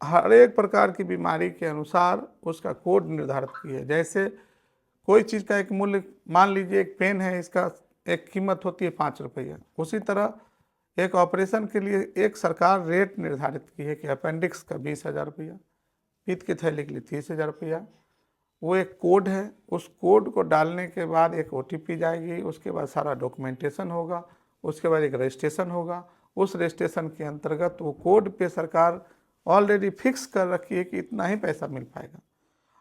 हर एक प्रकार की बीमारी के अनुसार उसका कोड निर्धारित की है। जैसे कोई चीज़ का एक मूल्य, मान लीजिए एक पेन है, इसका एक कीमत होती है 5 रुपया। उसी तरह एक ऑपरेशन के लिए एक सरकार रेट निर्धारित की है कि अपेंडिक्स का 20,000 रुपया, पित्त की थैली के लिए 30,000 रुपया। वो एक कोड है, उस कोड को डालने के बाद एक OTP जाएगी, उसके बाद सारा डॉक्यूमेंटेशन होगा, उसके बाद एक रजिस्ट्रेशन होगा। उस रजिस्ट्रेशन के अंतर्गत वो कोड पे सरकार ऑलरेडी फिक्स कर रखी है कि इतना ही पैसा मिल पाएगा।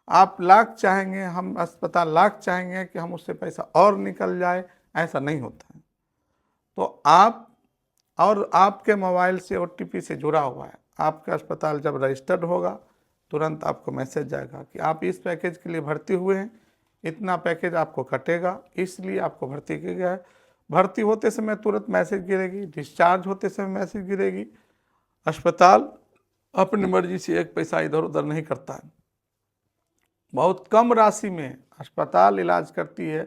आप लाख चाहेंगे, हम अस्पताल लाख चाहेंगे कि हम उससे पैसा और निकल जाए, ऐसा नहीं होता है। तो आप और आपके मोबाइल से OTP से जुड़ा हुआ है, आपका अस्पताल जब रजिस्टर्ड होगा तुरंत आपको मैसेज जाएगा कि आप इस पैकेज के लिए भर्ती हुए हैं, इतना पैकेज आपको कटेगा, इसलिए आपको भर्ती किया गया है। भर्ती होते समय तुरंत मैसेज गिरेगी, डिस्चार्ज होते समय मैसेज गिरेगी। अस्पताल अपनी मर्जी से एक पैसा इधर उधर नहीं करता है। बहुत कम राशि में अस्पताल इलाज करती है।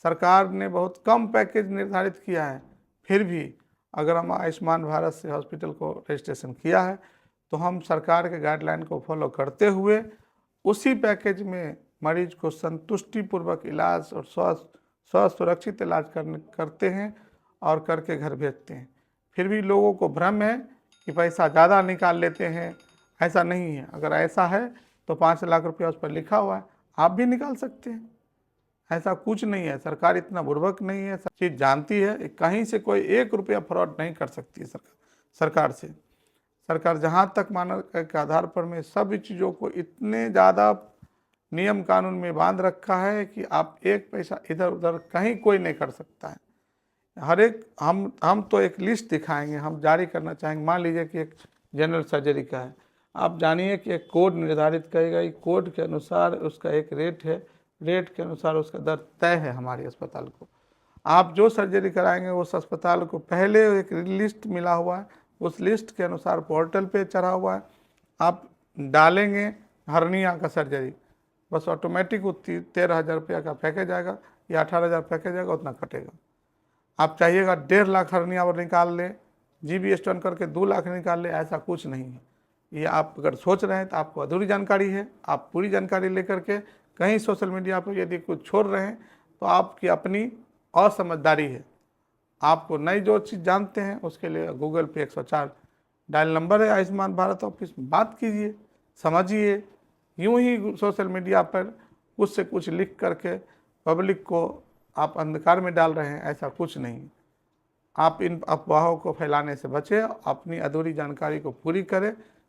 सरकार ने बहुत कम पैकेज निर्धारित किया है, फिर भी अगर हम आयुष्मान भारत से हॉस्पिटल को रजिस्ट्रेशन किया है तो हम सरकार के गाइडलाइन को फॉलो करते हुए उसी पैकेज में मरीज को संतुष्टिपूर्वक इलाज और सुरक्षित इलाज करते हैं और करके घर भेजते हैं। फिर भी लोगों को भ्रम है कि पैसा ज़्यादा निकाल लेते हैं, ऐसा नहीं है। अगर ऐसा है तो 5 लाख रुपया उस पर लिखा हुआ है, आप भी निकाल सकते हैं। ऐसा कुछ नहीं है, सरकार इतना बुर्बक नहीं है, सब चीज़ जानती है। कहीं से कोई 1 रुपया फ्रॉड नहीं कर सकती है सरकार से। सरकार जहाँ तक मानक के आधार पर में सभी चीज़ों को इतने ज़्यादा नियम कानून में बांध रखा है कि आप एक पैसा इधर उधर कहीं कोई नहीं कर सकता है। हर एक हम तो एक लिस्ट दिखाएंगे, हम जारी करना चाहेंगे। मान लीजिए कि एक जनरल सर्जरी का है, आप जानिए कि एक कोड निर्धारित करेगा, एक कोड के अनुसार उसका एक रेट है, रेट के अनुसार उसका दर तय है हमारे अस्पताल को। आप जो सर्जरी कराएंगे उस अस्पताल को पहले एक लिस्ट मिला हुआ है, उस लिस्ट के अनुसार पोर्टल पे चढ़ा हुआ है। आप डालेंगे हर्निया का सर्जरी, बस ऑटोमेटिक 13,000 रुपया का पैकेज आएगा या 18,000 पैकेज आएगा, उतना कटेगा। आप चाहिएगा 1.5 लाख हर्निया और निकाल ले, GB स्टोन करके 2 लाख निकाल ले, ऐसा कुछ नहीं है। ये आप अगर सोच रहे हैं तो आपको अधूरी जानकारी है। आप पूरी जानकारी लेकर के कहीं सोशल मीडिया पर यदि कुछ छोड़ रहे हैं तो आपकी अपनी असमझदारी है। आपको नई जो चीज़ जानते हैं उसके लिए गूगल पे 104 डायल नंबर है, आयुष्मान भारत ऑफिस में बात कीजिए, समझिए। यूं ही सोशल मीडिया पर कुछ से कुछ लिख करके पब्लिक को आप अंधकार में डाल रहे हैं, ऐसा कुछ नहीं। आप इन अफवाहों को फैलाने से बचें, अपनी अधूरी जानकारी को पूरी करें।